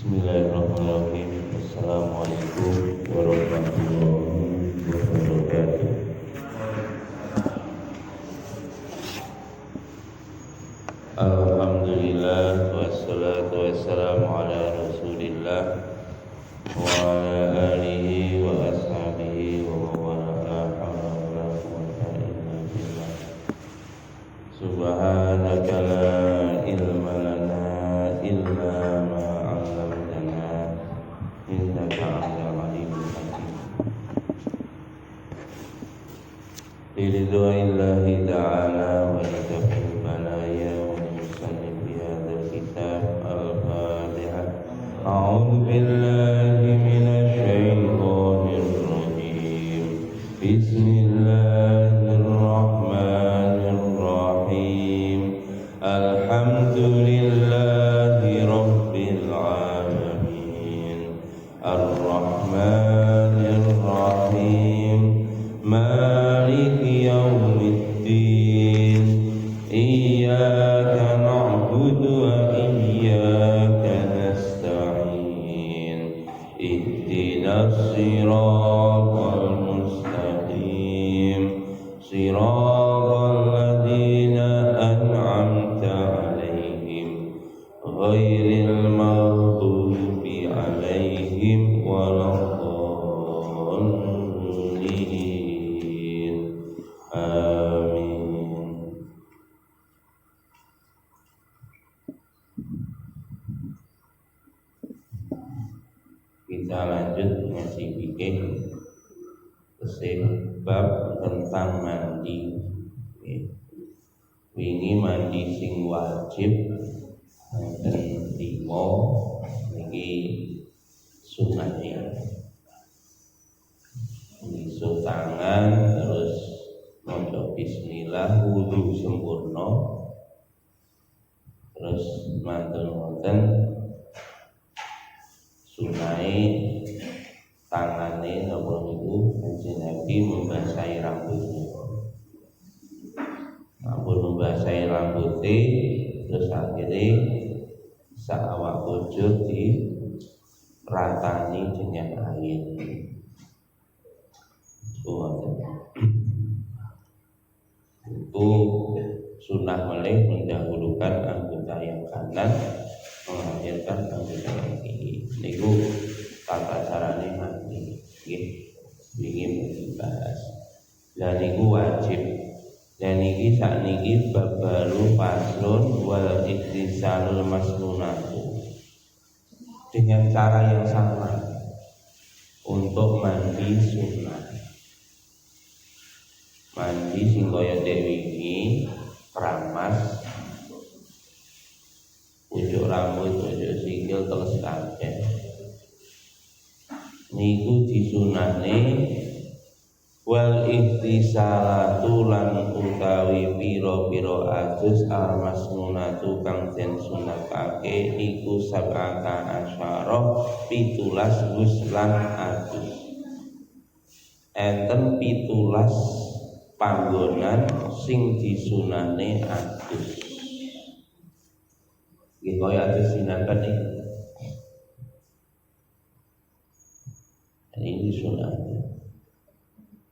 Bismillahirrahmanirrahim. Assalamualaikum warahmatullahi wabarakatuh. Alhamdulillah wassalatu wassalamu ala Rasulillah wa ala alihi wa ashabihi wa mawala la quwwata illa billah. Subhanaka la ilma lana illa ma 'allamtana innaka antal alimul hakim. Biridwa'illahi ta'ala wa litafil balaya wa musannif bihadzal kitab al-Fatihah. A'udzu billahi minasy syaithanir rajim. Bismillahirrahmanirrahim. Alhamdulillahi rabbil alamin. Ar-Rahmanir Rahim. Maliki yaumiddin. Iyyaka na'budu wa iyyaka nasta'in. Ihdinas siratal mustaqim. Siratal ladzina an'amta 'alaihim ghairil maghdubi 'alaihim waladdallin. Amin. Kita lanjut ngaji fikih sebab tentang mandi. Wingi mandi sing wajib dan limo niki sunatnya. Ngisuh tangan terus maca bismillah wudu sempurna. Terus mantun wonten sunai tangane napa niku Kanjeng Nabi membasahi rambutnya. Ampun membasahi rambutnya terus akhirnya saawak bojo di ratani dengan air. Itu sunnah meleh mendahulukan anggota yang kanan mengakhirkan anggota yang kiri. Niku tata carane mandi. Nggih, ingin dibahas. Lah niku wajib. Dan niki sakniki babalu paslon wal iktisalul masnunatu. Dengan cara yang sama untuk mandi sunnah. Mandi sing kaya dewi iki keramas ujung rambut, ujung sikil terus kabeh. Niku disunahne wal ihtisalatu lan utawi pira-pira adus almasnunatu kang den sunatake iku sab'ata asyara 17 guslan adus. Enten 17 panggonan sing disunahne adus. Nggih kaya adus sinampan iki. Ini sunahnya.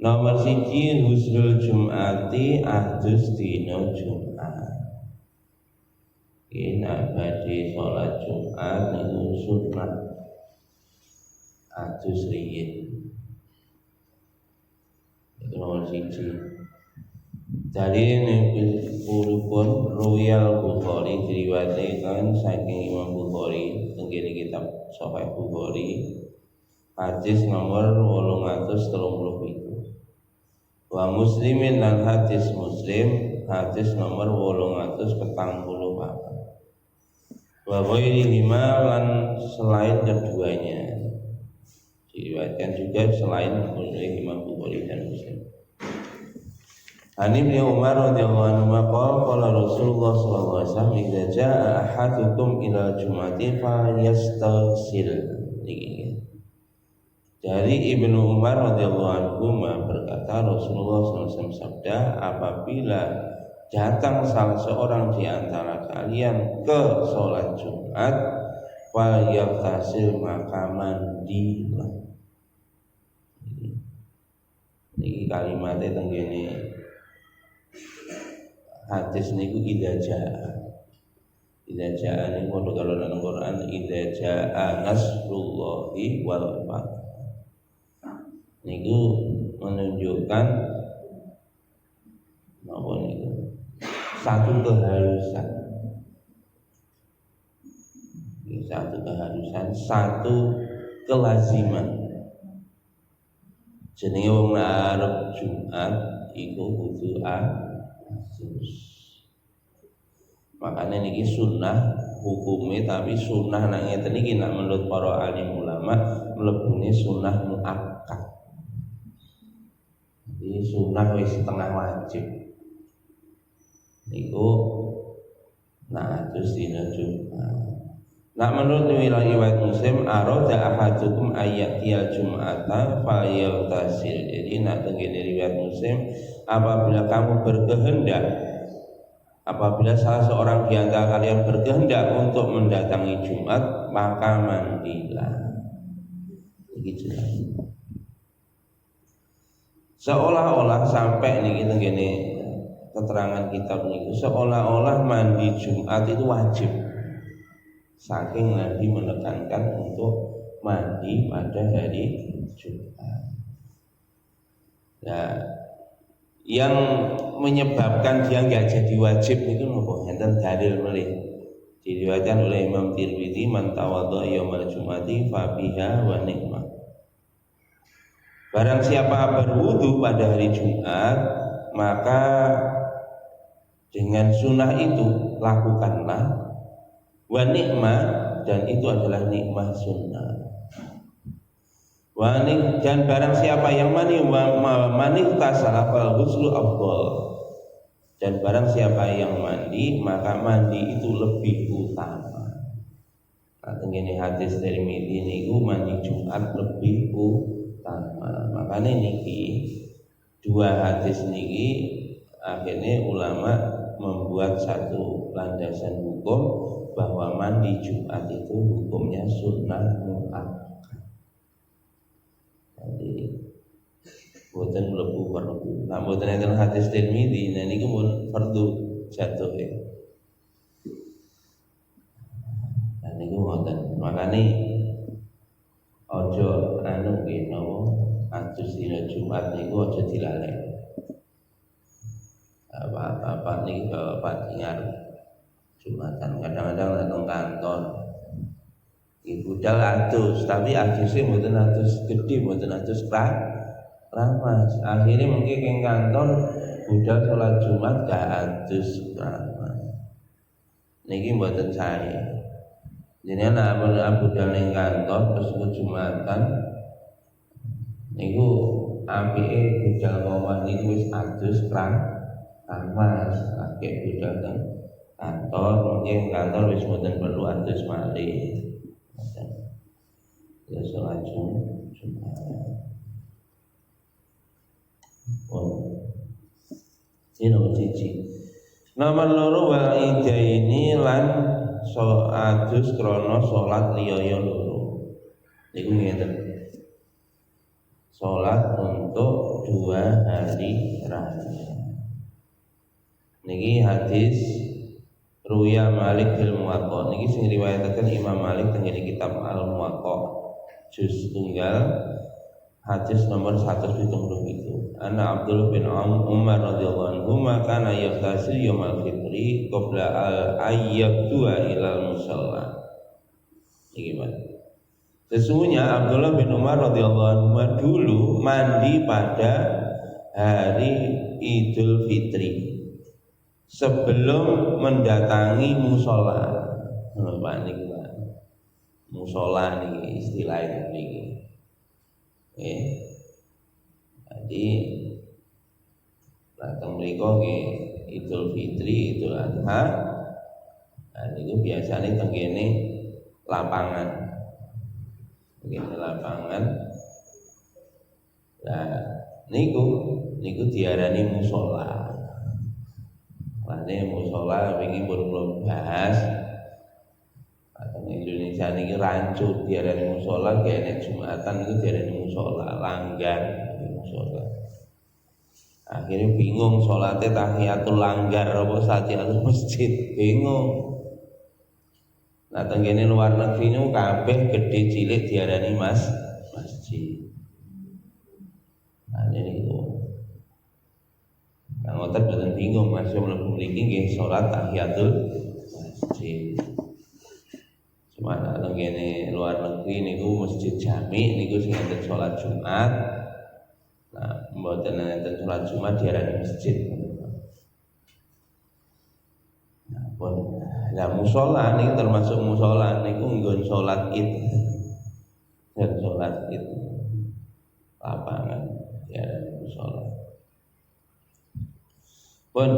Nomor 1 husnul jum'ati adus dina Jumat. Ina badhe salat Jumat niku sunat adus riyin. Itu nomor 1. Dari purupun Royal Bukhari diriwayatkan saking Imam Bukhari tenggene kitab Sahih Bukhari hadis nomor 837. Wa muslimin lan hadis muslim hadis nomor 844. Wa ghairihima lan selain keduanya diriwayatkan juga selain oleh Imam Bukhari dan Muslim. Ani bin Umar radhiyallahu anhu qala Rasulullah sallallahu alaihi wasallam idza jaa ahadukum ila jum'ati falyastaghsil. Dari Ibnu Umar radhiyallahu anhu berkata Rasulullah SAW sabda, apabila datang salah seorang di antara kalian ke sholat Jumat, fal yaktasil maka mandilah. Niki kalimatnya tenggene hadis niku idza jaa niku kalau dalam Quran idza jaa nasrullahi wal fath. Niku menunjukkan apa niku satu keharusan, satu kelaziman. Jenenge wong arep Jumat iku kudu azus. Makanya niki sunnah hukumnya, tapi sunnah nang ngeten iki nak menurut para alim ulama mlebune sunnah muakkad. Jadi sunnah wis setengah wajib. Niku nah terus dina Jumat. Nah menurut riwayat Muslim arada ahadukum ayatil jum'ata falyagtasil. Jadi nak tenggene riwayat Muslim, apabila kamu berkehendak, apabila salah seorang di antara kalian berkehendak untuk mendatangi Jumat, maka mandilah. Begitu. Seolah-olah sampai nih tenggene keterangan kitab niku seolah-olah mandi Jumat itu wajib. Saking Nabi menekankan untuk mandi pada hari Jumat. Nah, yang menyebabkan dia nggak jadi wajib itu nopo? Enten dalil melih. Diriwayatkan oleh Imam Tirmidzi, man tawadha yaumal jumati fa biha wa ni'mah. Barang siapa berwudu pada hari Jumat, maka dengan sunnah itu lakukanlah. Wa nikmah, dan itu adalah nikmah sunnah. Dan barang siapa yang mani tasala fal ghuslu afdal. Dan barang siapa yang mandi, maka mandi itu lebih utama. Nah, ini hadis dari Tirmidzi niku mandi Jumat lebih utama. Makanya niki dua hadis niki akhirnya ulama membuat satu landasan hukum bahwa mandi Jumat itu hukumnya sunnah muakkad. Jadi boten mlebu fardu. Nah boten enten hadis Tirmidzi, nah niku pun fardu jatuh ya. Nah niku ngoten. Makane aja anu nggih napa atus dina Jumat niku aja dilalek. Apa niki Bapak ingat Jumatan kadang-kadang datang kantor ibu budal atus, tapi atusnya mboten atus gede, mboten atus ramas. Akhirnya mungkin ke kantor budal sholat Jumat gak atus ramas. Niki mboten saya. Jadi anak budal ning kantor terus ke Jumatan niku apike budal ngomong niku wis atus ramas, akeh budal teng kantor, mungkin kantor wis mboten perlu atus malih. Ya sholat Jumat. Ini cici. Nomor loro wal idaini lan adus krono sholat liya loro. Niku ngeten. Sholat untuk 2 hari raya. Niki hadis Ruya Malik fil Muwatta. Niki sing riwayataken Imam Malik teng kitab Al Muwatta juz tunggal hadis nomor 170 itu. Ana Abdullah bin Umar radhiyallahu anhu kana yaqtasil yaumal fitri qabla al ayyabtua ilal musalla. Iki Pak. Sesungguhnya Abdullah bin Umar radhiyallahu anhu dulu mandi pada hari Idul Fitri sebelum mendatangi musola. Pak niki Pak. Musola niki istilahnya niki. Jadi datang mriko nggih Idul Fitri, Idul Adha. Nah niku biasane teng kene lapangan. Begini lapangan. Nah niku diarani musola. Mane musola wingi pun bahas atau Indonesia niki rancu diarani musala, gene Jumatan niku diarani musala, langgar musala. Akhirnya bingung sholatnya tahiyatul langgar apa tahiyatul masjid, bingung. Nah tenggene luar negeri niku kabeh gede cilik diarani masjid. Nah ini itu. Nah ngoten boten bingung masih mlebu mriki nggih salat tahiyatul masjid. Cuma tenggene luar negeri niku masjid jami niku sing enten salat Jumat. Nah, mboten enten salat Jumat diarani masjid. Nah, pun lah musala niku termasuk musala niku nggon salat Id. Dan salat Id lapangan diarani musala. Pun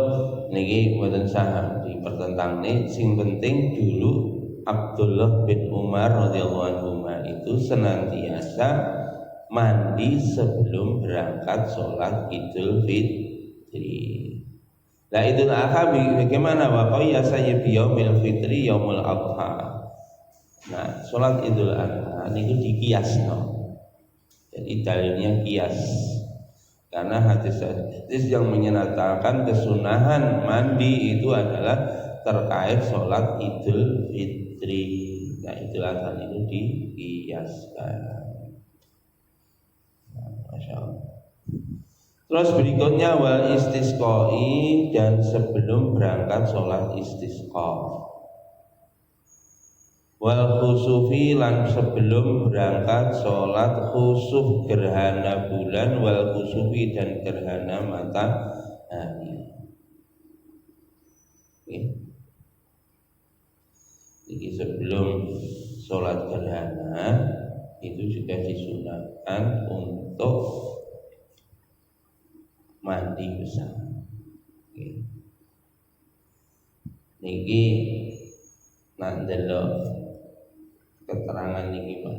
niki mboten sah dipertentangne, sing penting dulu Abdullah bin Umar radhiyallahu anhu itu senantiasa mandi sebelum berangkat sholat Idul Fitri. Nah Idul Adha bagaimana? Wakoya saya biyaumil fitri yaumul adha. Nah sholat Idul Adha ini dikiasno. Jadi dalilnya kias. Karena hadis yang menyatakan kesunahan mandi itu adalah terkait sholat Idul Fitri. Nah Idul Adha itu dikiaskan. Masya Allah. Terus berikutnya wal istisqai, dan sebelum berangkat sholat istisqa. Wal khusufi, lan sebelum berangkat sholat khusuf gerhana bulan, wal khusufi dan gerhana matahari. Jadi sebelum sholat gerhana itu juga disunahkan untuk mandi bersama. Niki nandelok keterangan niki Pak.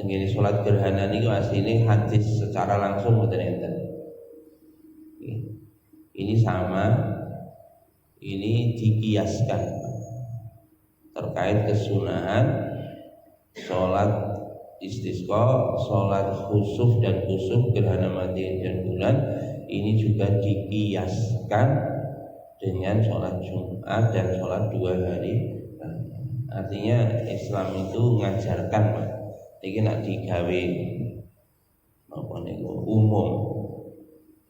Nggih salat gerhana niku asline hadis secara langsung mboten enten. Ini sama, ini dikiaskan terkait kesunahan sholat istisqa, sholat khusuf dan khusuf gerhana matahari dan bulan ini juga dikiaskan dengan sholat Jumat dan sholat 2 hari. Artinya Islam itu mengajarkan Pak, ini nak digawe apa niku umum.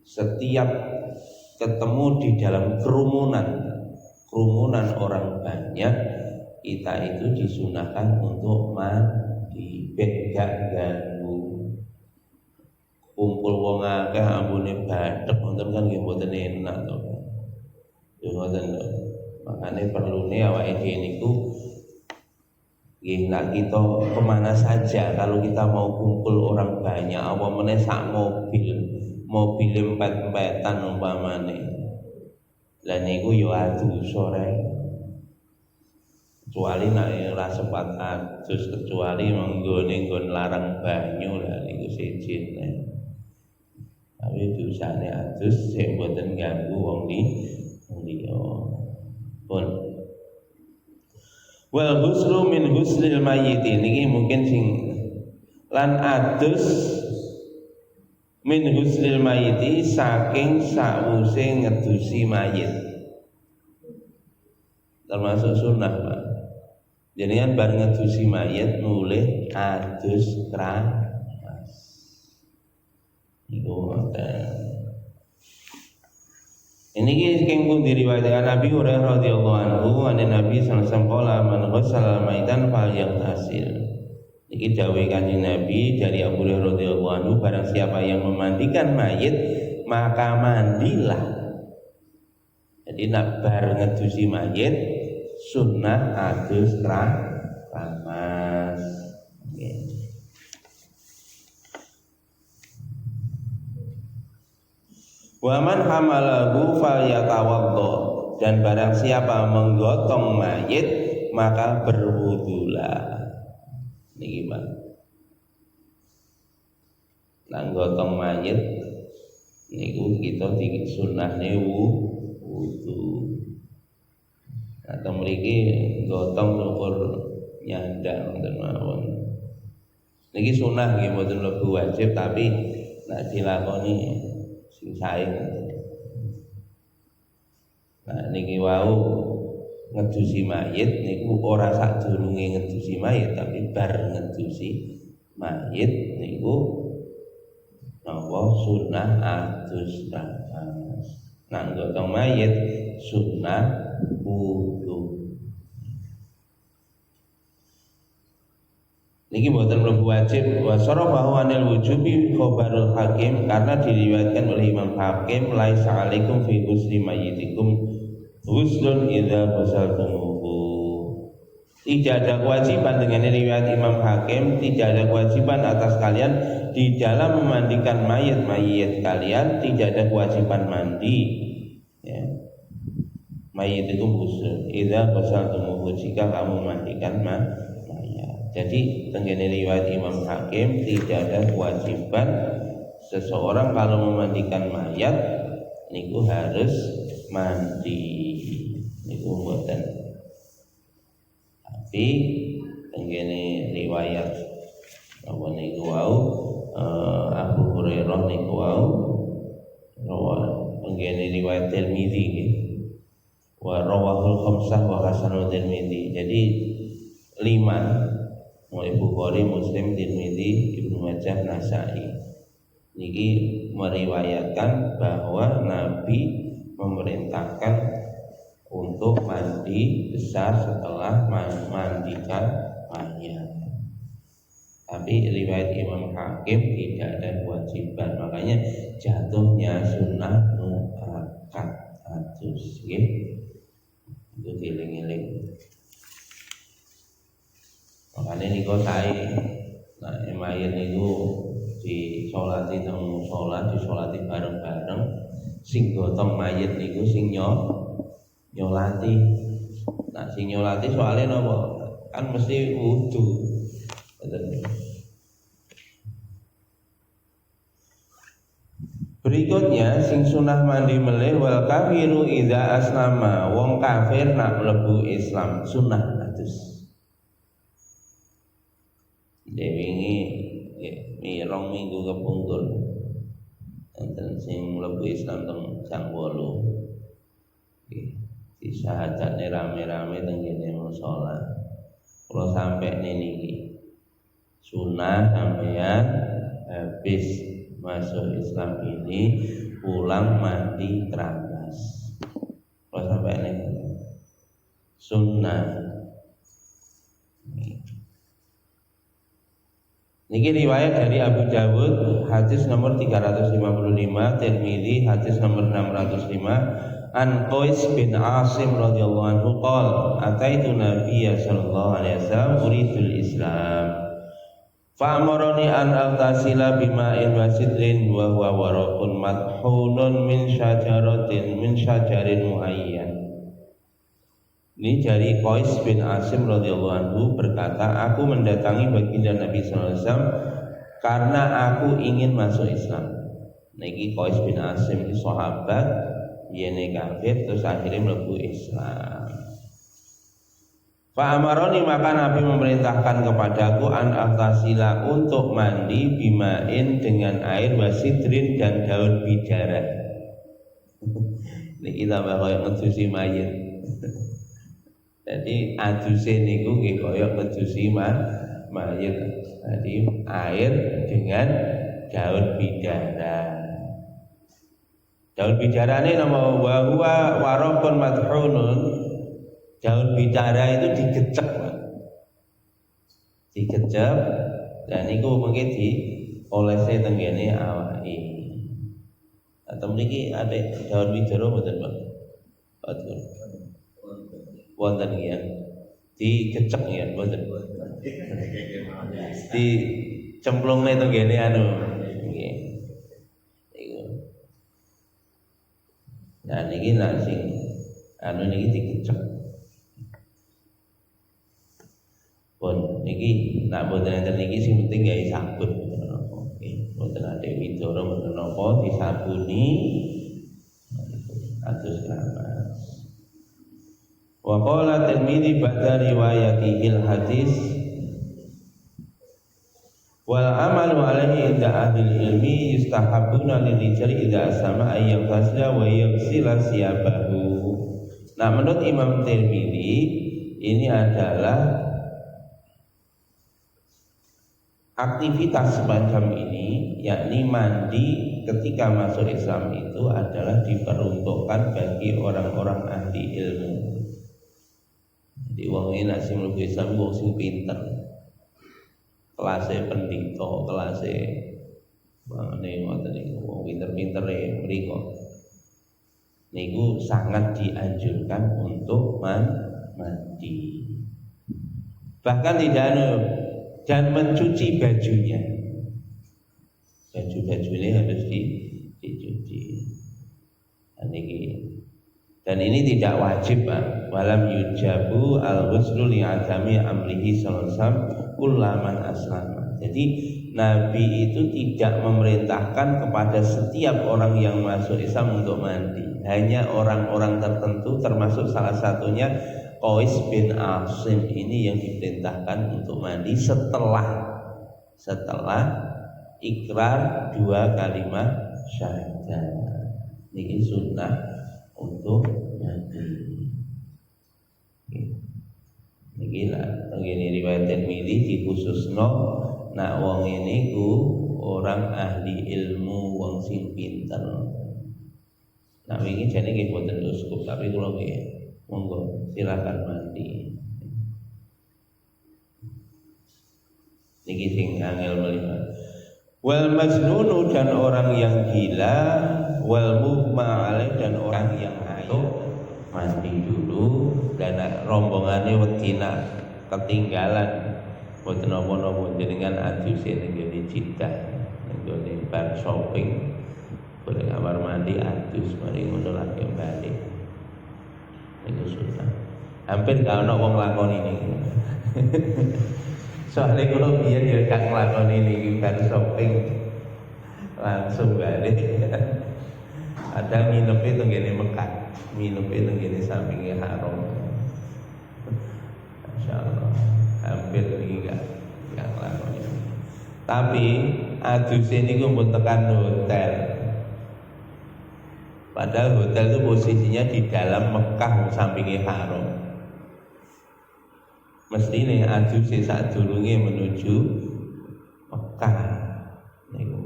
Setiap ketemu di dalam kerumunan orang banyak, kita itu disunahkan untuk mandi, gak ganggu. Kumpul wong akeh ambune bathek wonten kan nggih mboten enak to. Ya ngoten to. Makane perlune awake dhewe niku nggih nek kita kemana saja kalau kita mau kumpul orang banyak apa meneh sak mobil empet-empetan umpamane. Lah niku yo adu sore. Kecuali nek ora sempat adus, kecuali menggone nggon larang banyu lah niku siji. Tapi dosane adus sing mboten ganggu wong liya. Pun wal ghuslu min ghuslil mayyit niki mungkin sing lan adus min ghuslil mayyit saking sawuse ngedusi mayit. Termasuk sunnah Pak. Jadi kan bar ngedusi mayit mulih adus keramas. Iku ini kisah pun diriwayatkan Nabi Hurairah radhiyallahu anhu, Nabi sallallahu alaihi wasallam man ghassala maitan falyaghtasil. Iki dawuh Kanjeng Nabi dari Abu Hurairah radhiyallahu anhu, barang siapa yang memandikan mayit maka mandilah. Jadi nak bar ngedusi mayit sunnah adus keramas. Wa man hamalahu falyatawaddo, dan barang siapa menggotong mayit maka berwudulah. Niki Pak. Nang gotong mayit niku kita disunnahne wudu. Atau mriki gotong ukur nyandak wonten mawon. Niki sunah nggih mboten mlebu wajib tapi nek dilakoni sing sae. Nah niki wau ngedusi mayit niku ora sadurunge ngedusi mayit tapi bar ngedusi mayit niku napa sunah adus nafas. Nah gotong mayit sunah wudu. Niki mboten mlebu wajib wa sarafahu anil wujubi khabarul hakim karena diriwayatkan oleh Imam Hakim laisa alaikum fi ghusli mayyitikum ghuslun idza ghasaltumuhu. Tidak ada kewajiban dengan riwayat Imam Hakim, tidak ada kewajiban atas kalian di dalam memandikan mayit kalian, tidak ada kewajiban mandi. Ya. Mayit itu ghusl idza ghasaltumuhu jika kamu mandikan mayit. Jadi tenggene riwayat Imam Hakim tidak ada kewajiban seseorang kalau memandikan mayat niku harus mandi niku mboten. Tapi tenggene riwayat apa niku wau Abu Hurairah niku wau tenggene riwayat Tirmidzi nggih wa rawahul khamsah wa hasanul Tirmidzi. Jadi 5 mulai Bukhari, Muslim, Tirmidzi, Ibnu Majah, Nasa'i. Niki meriwayatkan bahwa Nabi memerintahkan untuk mandi besar setelah mandikan mayat. Tapi riwayat Imam Hakim tidak ada kewajiban, makanya jatuhnya sunnah muakkad adus, nggih. Itu dieling-eling. Makanya niku sae nah mayit niku disolati teng musala, disolati bareng-bareng. Sing gotong mayit niku sing nyolati. Nah sing nyolati soalnya napa? Kan mesti wudu. Berikutnya sing sunah mandi melih wal kafiru idza aslama. Wong kafir nak mlebu Islam sunah adus. Dewingi mirong minggu kepungkur enten sing mlebu Islam teng Sangbolo. Di syahadatne rame-rame teng kene musala. Kula sampai niki sunah sampeyan habis masuk Islam ini pulang mandi keramas. Kula sampai niki sunah. Niki riwayat dari Abu Dawud hadis nomor 355, Tirmidzi hadis nomor 605 an Qais bin Asim radhiyallahu anhu qala ataitu Nabiy sallallahu alaihi wasallam uridul Islam fa amarani an altasila bima'in wa sidrin wa huwa waraqun madhunun min syajarin muayyan. Ini dari Qais bin Asim radhiyallahu anhu berkata, aku mendatangi baginda Nabi sallallahu alaihi wasallam karena aku ingin masuk Islam. Niki Qais bin Asim ini sahabat, yene kafir terus akhirnya mlebu Islam. Fa amaroni maka Nabi memerintahkan kepadaku an aftasila untuk mandi bimain dengan air wasidrin dan daun bidara. Niki tambah koyo ngedusi mayit. Jadi aduse niku nggih kaya ngedusi mayit. Jadi air dengan daun bidara. Daun bidara ini nama huwa waraqun madhunun. Daun bidara itu digecek. Digecek dan niku mungkin diolesi teng kene awake. Atau mriki ada daun bidara mboten, Pak? Betul. Wonten ya, digecek ya, wonten. Di cemplungne teng kene anu. Nggih. Iku. Nah niki sing anu niki digecek. Pun niki nak mboten enten niki sing penting gawe sabun. Nggih, mboten ate widoro mboten napa disabuni atus gramas. Wa qala Tirmidzi ba'da riwayatihil hadis wal amalu alaihi inda ahli ilmi yustahabuna lirijali idza sama ayyam fasla wa yaghsila siyabahu. Nah, menurut Imam Tirmidzi ini adalah aktivitas semacam ini, yakni mandi ketika masuk Islam itu adalah diperuntukkan bagi orang-orang ahli ilmu. Jadi wong ini nak sing mlebu Islam wong sing pinter. Kelasnya pendito, kelasnya mane ngoten niku wong pinter-pintere mriku. Niku sangat dianjurkan untuk mandi. Bahkan tidak dan mencuci bajunya. Baju-bajunya harus dicuci. Dan ini tidak wajib, Pak. Walam yujabu al-ghuslu li'adami amrihi sallallahu alaihi wasallam kullaman aslama. Jadi Nabi itu tidak memerintahkan kepada setiap orang yang masuk Islam untuk mandi. Hanya orang-orang tertentu, termasuk salah satunya Qais bin Asim ini yang diperintahkan untuk mandi setelah ikrar 2 kalimat syahadat. Ini sunnah untuk mandi. Niki lah, ngene riwayat Tirmidzi dikhususno nak wong ini ku orang ahli ilmu, wong sing pinter. Nah wingi jane nggih boten uskup, tapi kula nggih monggo silakan mandi. Niki sing angel melihat. Wal majnunu dan orang yang gila, wal mughma alaih dan orang yang ayo mandi dulu, dan rombongannya wedina ketinggalan boten napa-napa jenengan aduse ning ngene Jeddah, ning ngene bar shopping boleh kamar mandi adus mari ngono lagi balik. Niku sudah hampir gak ono wong lakoni niki. Soalnya kalau biar dia gak ngelakoni niki bar shopping langsung balik. Ada nginep itu ngene Mekah, nginep itu ngene sampingnya Haram. Masyaallah, hampir iki gak ngelakoni. Tapi adus ini gue pun tekan hotel. Padahal hotel itu posisinya di dalam Mekah sampingnya Haram. Mestine adus saat durunge menuju Mekah. Niku.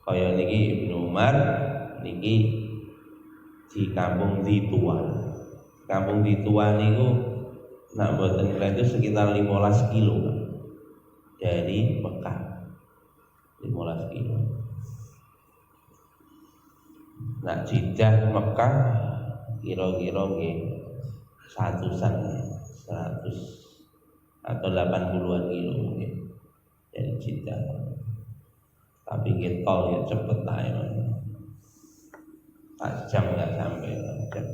Kaya niki Ibnu Umar niki di Kampung Ditua. Kampung Ditua niku nak mboten itu sekitar 15 kilo dari Mekah. 15 kilo. Nak Jeddah Mekah kira-kira nggih 100 atau 80-an kilo mungkin dari Jeddah. Tapi nggih tol ya cepet ae. 4 jam nggak sampai 4 jam.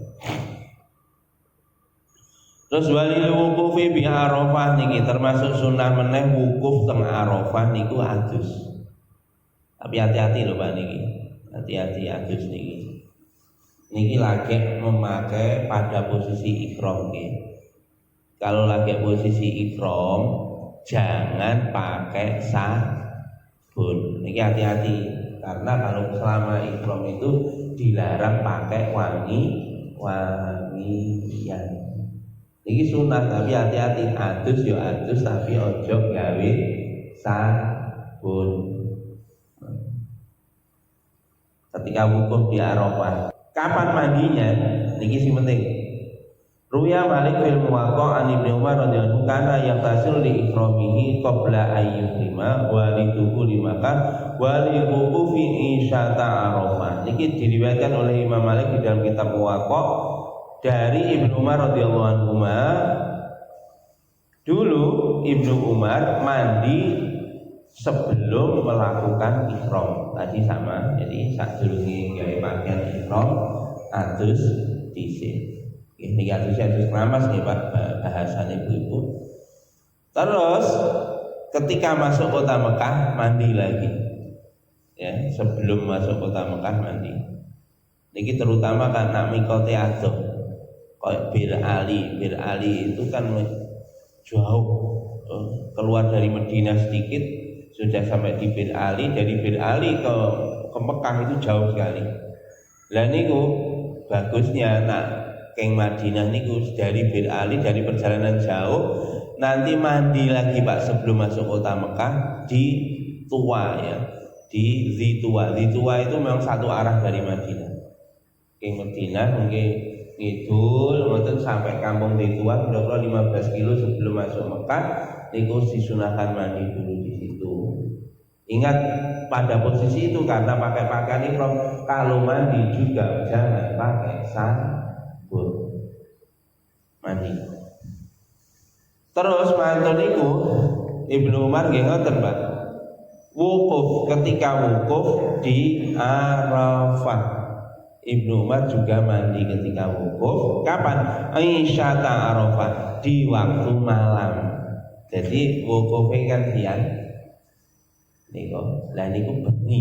Terus walil wukufi bi Arafah niki termasuk sunnah meneh wukuf teng Arafah niku adus. Tapi hati-hati lho Pak niki. Hati-hati adus niki. Niki lagi memakai pada posisi ihram nggih. Kalau lagi posisi ihram jangan pakai sabun. Niki hati-hati karena kalau selama ihram itu dilarang pakai wangian. Niki sunat tapi hati-hati adus yo adus tapi ojo gawe sabun. Ketika wukuf di Arafah, kapan mandinya? Niki sing penting. Ruya Malik fil Muwatta an Ibnu Umar radhiyallahu kana yaqtasil li ikramihi qabla ayyuhima wa li dukhuli Makkah wa li wuqufi isyata Arafah. Niki diriwayatkan oleh Imam Malik di dalam kitab Muwatta dari Ibnu Umar radhiyallahu anhu. Dulu Ibnu Umar mandi sebelum melakukan ihram. Tadi sama, jadi saat dulu gawe pakaian ihram adus dhisik. Ini adus keramas nih Pak, bahasan ibu-ibu. Terus ketika masuk kota Mekah mandi lagi. Ya, sebelum masuk kota Mekah mandi. Niki terutama karena mikote adoh. kayak Bir Ali itu kan jauh, keluar dari Madinah sedikit sudah sampai di Bir Ali. Dari Bir Ali ke Mekah itu jauh sekali. Lah niku bagusnya nak keng Madinah niku dari Bir Ali, dari perjalanan jauh nanti mandi lagi Pak sebelum masuk kota Mekah di Tuwa ya, di Zituwa. Zituwa itu memang satu arah dari Madinah. Keng Madinah mungkin ngidul ngoten sampai kampung Zituwa kira-kira 15 kilo sebelum masuk Mekah niku disunahkan mandi dulu di situ. Ingat pada posisi itu karena pakai pakaian ihram, kalau mandi juga jangan pakai sabun mandi. Terus mantun niku Ibnu Umar nggih ngoten, Pak. Wukuf, ketika wukuf di Arafah. Ibnu Umar juga mandi ketika wukuf. Kapan? Aisyata Arafah, di waktu malam. Jadi wukufnya kan siang. Niku, lah niku bengi.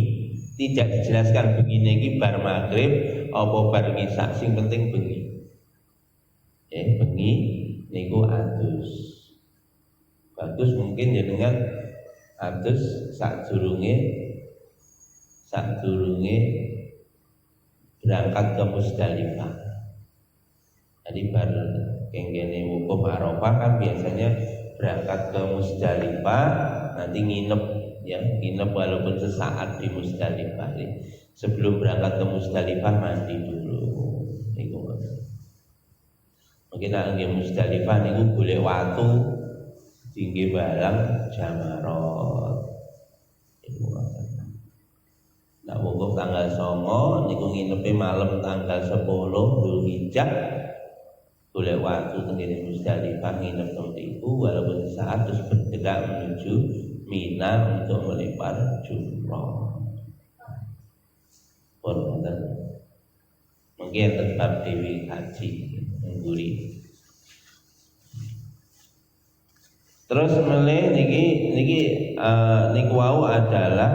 Tidak dijelaskan bengi niki bar maghrib apa bar isya, sing penting bengi. Bengi niku adus. Bagus mungkin jenengan adus sadurunge berangkat ke Musdalifah. Jadi bar kenggene wukuf Arafah kan biasanya berangkat ke Musdalifah, nanti nginep walaupun sesaat di Musdalifah. Sebelum berangkat ke Musdalifah mandi dulu. Niku. Mungkin nek nggih Musdalifah niku golek watu tinggi barang jamarot. Iku nah wukuf tanggal 9 niku nginepe malam tanggal 10 Dzulhijjah. Golek waktu tengene Musdalifah nginep tempat walaupun sesaat terus bergerak menuju Mina untuk melempar jumrah. Mungkin tetap Dewi Haji mengguri. Terus meleh niki wau adalah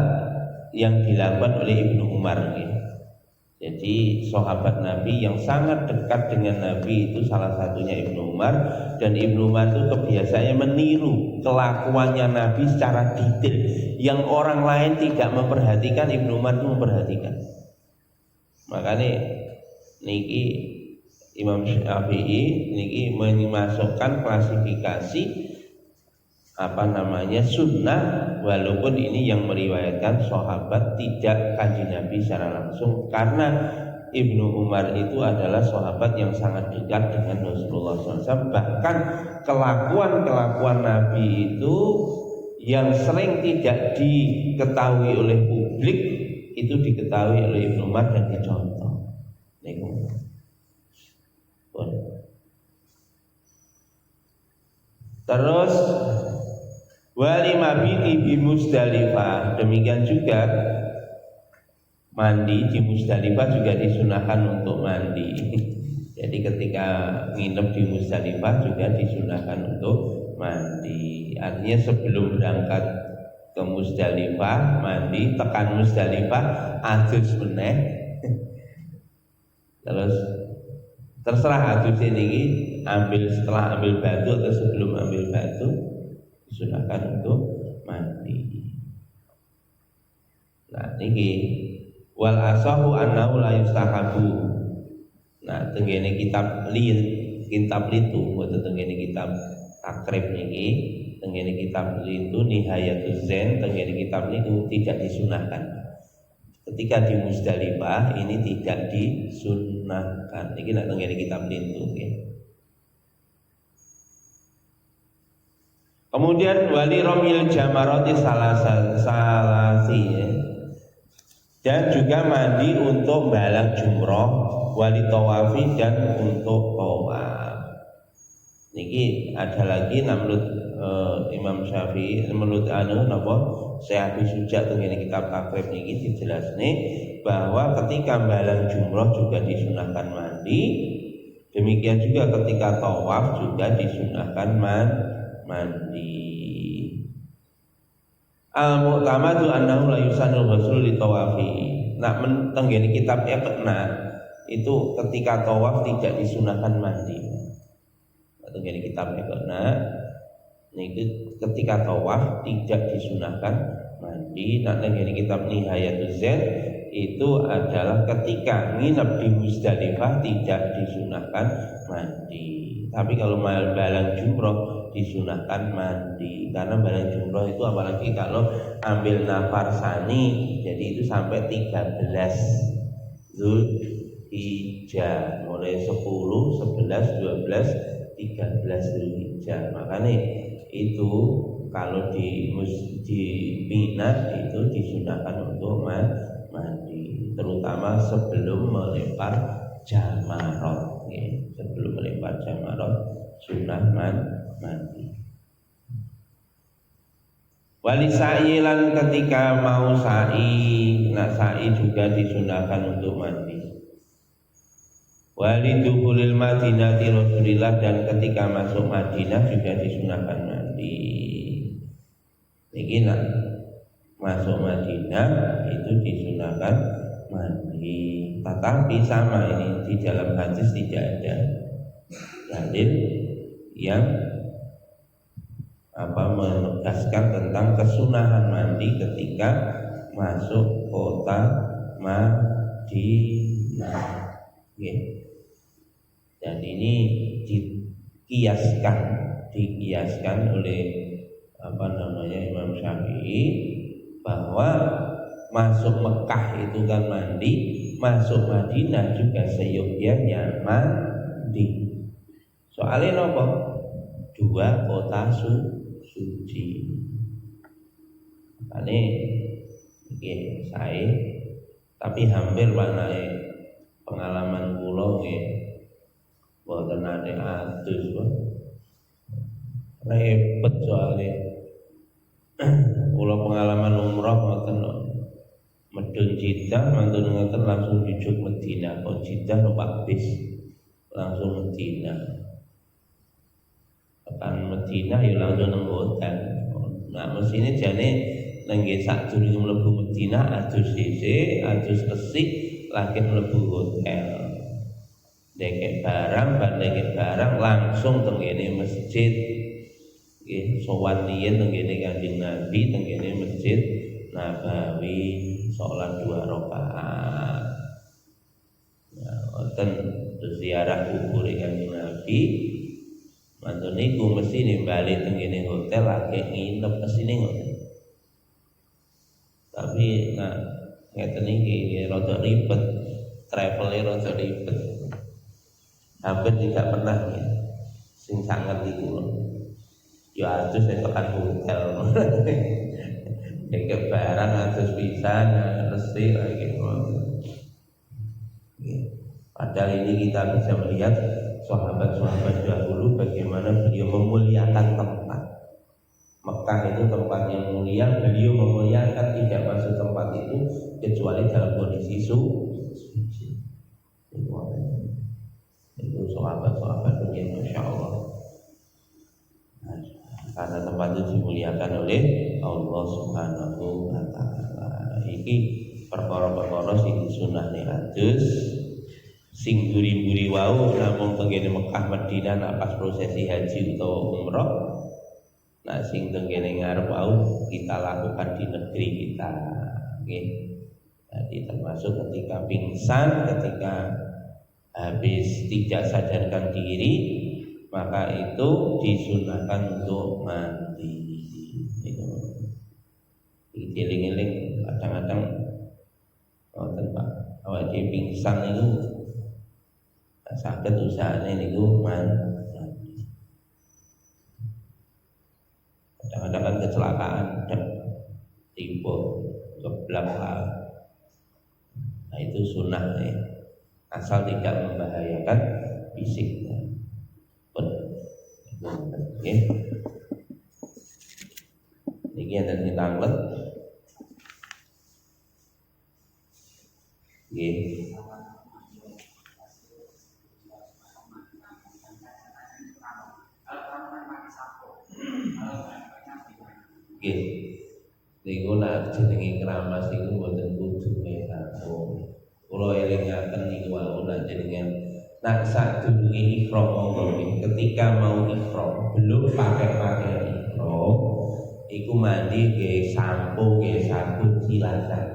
yang dilakukan oleh Ibnu Umar. Jadi sahabat Nabi yang sangat dekat dengan Nabi itu salah satunya Ibnu Umar, dan Ibnu Umar itu kebiasaannya meniru kelakuannya Nabi secara detail. Yang orang lain tidak memperhatikan, Ibnu Umar itu memperhatikan. Makanya niki Imam Syafi'i niki memasukkan klasifikasi sunnah, walaupun ini yang meriwayatkan sahabat tidak kanjeng Nabi secara langsung, karena Ibnu Umar itu adalah sahabat yang sangat dekat dengan Rasulullah SAW. Bahkan kelakuan Nabi itu yang sering tidak diketahui oleh publik itu diketahui oleh Ibnu Umar dan dicontoh. Terus wali mabiti di Musdalifah, demikian juga mandi di Musdalifah juga disunahkan untuk mandi. Jadi ketika nginep di Musdalifah juga disunahkan untuk mandi. Artinya sebelum berangkat ke Musdalifah mandi, tekan Musdalifah adus meneh. Terus terserah adus ini setelah ambil batu atau sebelum ambil batu, disunahkan untuk mandi. Nah niki wal asahu annahu la yustahabu. Nah tengene kitab itu atau tengene kitab takrib niki, tengene kitab itu Nihayatuz Zain, tengene kitab niku tidak disunahkan. Ketika di Musdalifah ini tidak disunahkan. Niki nek tengene kitab itu nggih. Kemudian wali romil jamaroti salasi ya. Dan juga mandi untuk balang jumroh, wali tawafi dan untuk tawaf. Niki ada lagi menurut Imam Syafi'i, menurut Syekh Sujat tengene kitab takrib niki dijelasne bahwa ketika balang jumroh juga disunahkan mandi. Demikian juga ketika tawaf juga disunahkan mandi. Al-mu'tamadu annahu la yusannu ghusl li tawafi. Nak tenggene kitabnya kena itu ketika tawaf tidak disunahkan mandi. Atau gini kitabnya karena ini ketika tawaf tidak disunahkan mandi. Nanti gini kitab Nihayatul Zain itu adalah ketika nginep di Muzdalifah tidak disunahkan mandi. Tapi kalau balang jumroh disunahkan mandi, karena balang jumroh itu apalagi kalau ambil nafar sani, jadi itu sampai 13 Zulhijjah, mulai 10, 11, 12, 13 Zulhijjah. Makanya itu kalau di Mina itu disunahkan untuk mandi, terutama sebelum melempar jamarot. Sebelum melempar jamarot sunah mandi. Wali sa'i lan ketika mau sa'i, sa'i juga disunahkan untuk mandi. Wali dukhulil Madinati Rasulillah, dan ketika masuk Madinah juga disunahkan mandi. Niki nak masuk Madinah itu disunahkan mandi. Tetapi sama ini di dalam hadis tidak ada dalil yang menegaskan tentang kesunahan mandi ketika masuk kota Madinah. Dan ini dikiaskan oleh Imam Syafi'i bahwa masuk Mekah itu kan mandi, masuk Madinah juga seyogyanya mandi. Soalnya apa? Dua kota suci. Ini saya, tapi hampir warnai pengalaman kula nggih boten ate atus, repot soalnya. Kula pengalaman umrah ngoten medun Jeddah mantun ngoten langsung jujuk Madinah. Kok Jeddah numpak bis langsung Madinah. Tekan Madinah ya langsung nang hotel. Nah, mesine jane nangge sadurunge mlebu Madinah adus sithik, adus resik lagi mlebu hotel. Deket barang langsung teng kene masjid. Nggih, sowan riyen teng kene Kanjeng Nabi, teng kene Masjid Nabawi, salat 2 rakaat. Nah, wonten ziarah kubur Kanjeng Nabi. Mantun niku mesti bali teng kene hotel lagi nginep mesine ngoten. Tapi ngeten iki rada ribet, travel-e rada ribet. Hampir tidak pernah ya. Sing sangat iku lho. Ya atus saya tekan hotel. Deket barang atus pisan, resik lagi. Padahal ini kita bisa melihat sahabat-sahabat dahulu bagaimana beliau memuliakan tempat. Mekah itu tempat yang mulia, beliau memuliakan, tidak masuk tempat itu kecuali dalam kondisi suci. Itu sahabat-sahabat dunia, Masya Allah. Karena tempat itu dimuliakan oleh Allah Subhanahu wa Ta'ala. Iki perkara-perkara sing disunahne adus, sing guri-guri wau namung tenggene Mekah Madinah nak pas prosesi haji utawa umrah. Nah sing tenggene ngarep wau kita lakukan di negeri kita. Nggih. Jadi termasuk ketika pingsan, ketika habis tidak sadarkan diri, maka itu disunahkan untuk mandi. Eling-eling kadang-kadang wonten Pak, awak dhewe pingsan itu saged usahane niku mandi. Kadang-kadang kan kecelakaan dan tiba geblak lah. Nah itu sunnah nih, asal tidak membahayakan fisiknya. Oke. Niki enten ditanglet. Nggih. Nggih. Niku nak jenenge keramas iku mboten kudu mek tamu. kula elingaken niku wau jenengan nak sadurunge ihram monggo ketika mau ihram belum pakai pakaian ihram iku mandi nggih sampo nggih sabun silakan.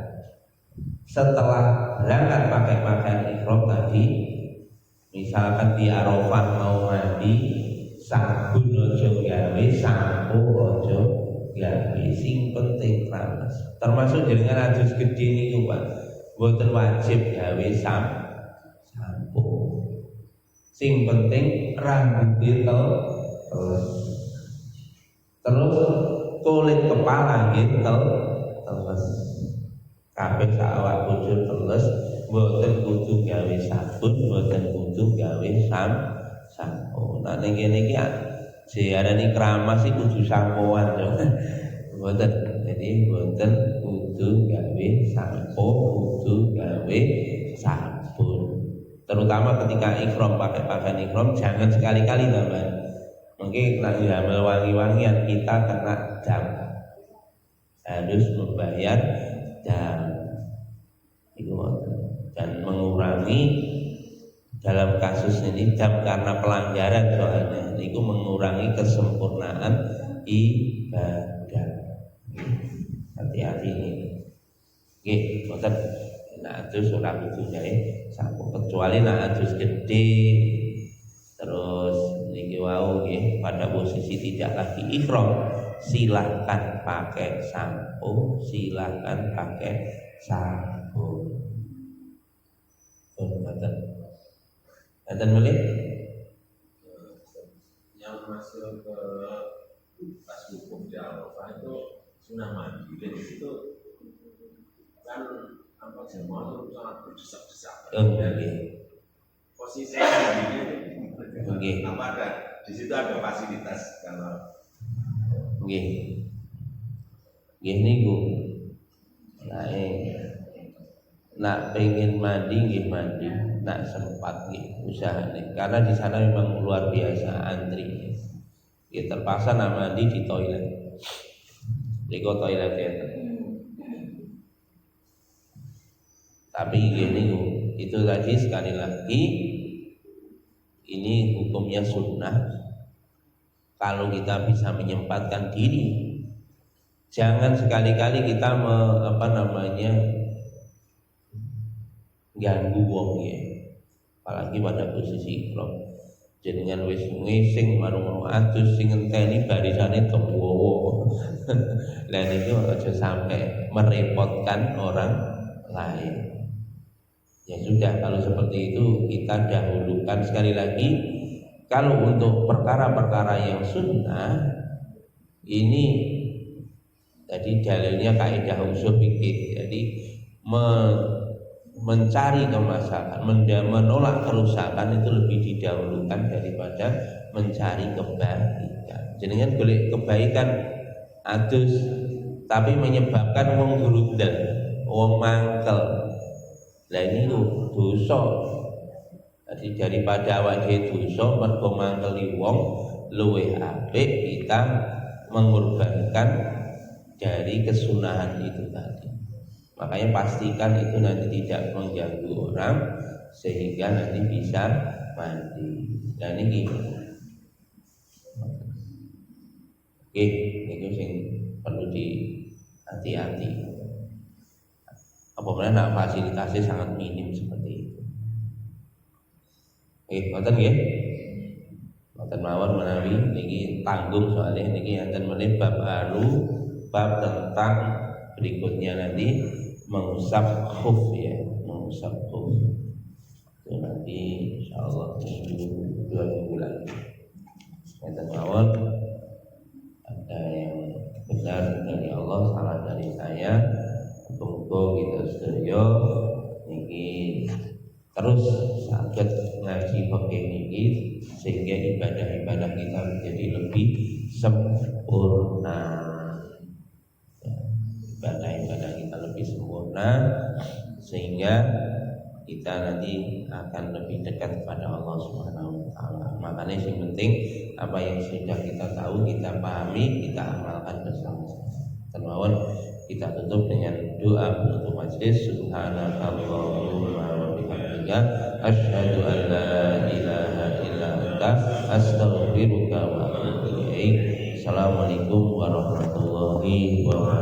Setelah berangkat pakai pakaian ihram tadi, misalkan di Arafah mau mandi, sabun ojo gawe, sampo ojo gawe, sing penting keramas. Termasuk jenengan adus gede niku Pak, mboten wajib gawe sampo. Sing penting rambut terus kulit kepala nggih teles. Kabeh awak bujur teles, mboten kudu gawe sabun, mboten kudu gawe sampo. Nah ning kene iki diarani keramas iki kudu sampoan yo. Mboten. Jadi mboten kudu gawe sampo, kudu gawe sabun. Terutama ketika ihram pakai pakaian ihram jangan sekali-kali teman. Mungkin nak diambil wangi-wangian kita kena dam. Harus membayar dam. Dan mengurangi dalam kasus ini dam karena pelanggaran soalnya itu mengurangi kesempurnaan ibadah. Hati-hati ini. Oke, boten nak adus ora kudu gawe sampo kecuali nak adus gede terus niki wau nggih pada posisi tidak lagi ihram silakan pakai sampo, silakan pakai sabun. Nanti boleh yang masuk ke pas hukum di Arafah itu sunnah mandi. Dan itu kan nampak semua itu sangat berdesak-desak. Posisinya begini. Apa ada di situ ada fasilitas kalau gini Bu. Nak pengen mandi nggih mandi, nak sempat nggih usahane. Karena di sana memang luar biasa antri. Ya terpaksa nak mandi di toilet. Liko toilet ya. Tapi gini Bu, itu tadi sekali lagi ini hukumnya sunnah. Kalau kita bisa menyempatkan diri, jangan sekali-kali kita ganggu wong ya. Apalagi pada posisi ihram. Jenengan wis ngising marung adus sing ngenteni barisane tuwa. Lah niku aja sampai merepotkan orang lain. Ya sudah, kalau seperti itu kita dahulukan. Sekali lagi, kalau untuk perkara-perkara yang sunnah ini tadi dalilnya kaidah usul fikih. Jadi mencari kemaslahatan, menolak kerusakan itu lebih didahulukan daripada mencari kebaikan. Jenengan boleh kebaikan adus tapi menyebabkan wong grudel, wong mangkel. Lah ini dosa. Jadi daripada awak dhewe dosa mergo mangkeli wong, luwih apik kita mengorbankan dari kesunahan itu tadi. Makanya pastikan itu nanti tidak mengganggu orang sehingga nanti bisa mandi. Dan ini ini yang perlu hati-hati. Apabila nak fasilitasnya sangat minim seperti itu. Ngoten nggih. Ngoten mawon menawi niki tanggung soalnya niki enten meneh bab bab tentang berikutnya nanti mengusap khuf ya, mengusap khuf. Itu nanti insyaallah dua minggu lagi. Ngoten mawon. Ada yang benar dari Allah, salah dari saya. Muga kita sedaya niki terus saged ngaji fikih niki sehingga ibadah-ibadah kita menjadi lebih sempurna. Ibadah-ibadah kita lebih sempurna sehingga kita nanti akan lebih dekat kepada Allah Subhanahu wa taala. Makanya yang penting apa yang sudah kita tahu, kita pahami, kita amalkan bersama-sama. Termawon kita tutup dengan doa penutup majelis. Subhanakallahumma wa bihamdika asyhadu an la ilaha illa anta astaghfiruka wa atubu ilaik. Assalamualaikum warahmatullahi wabarakatuh.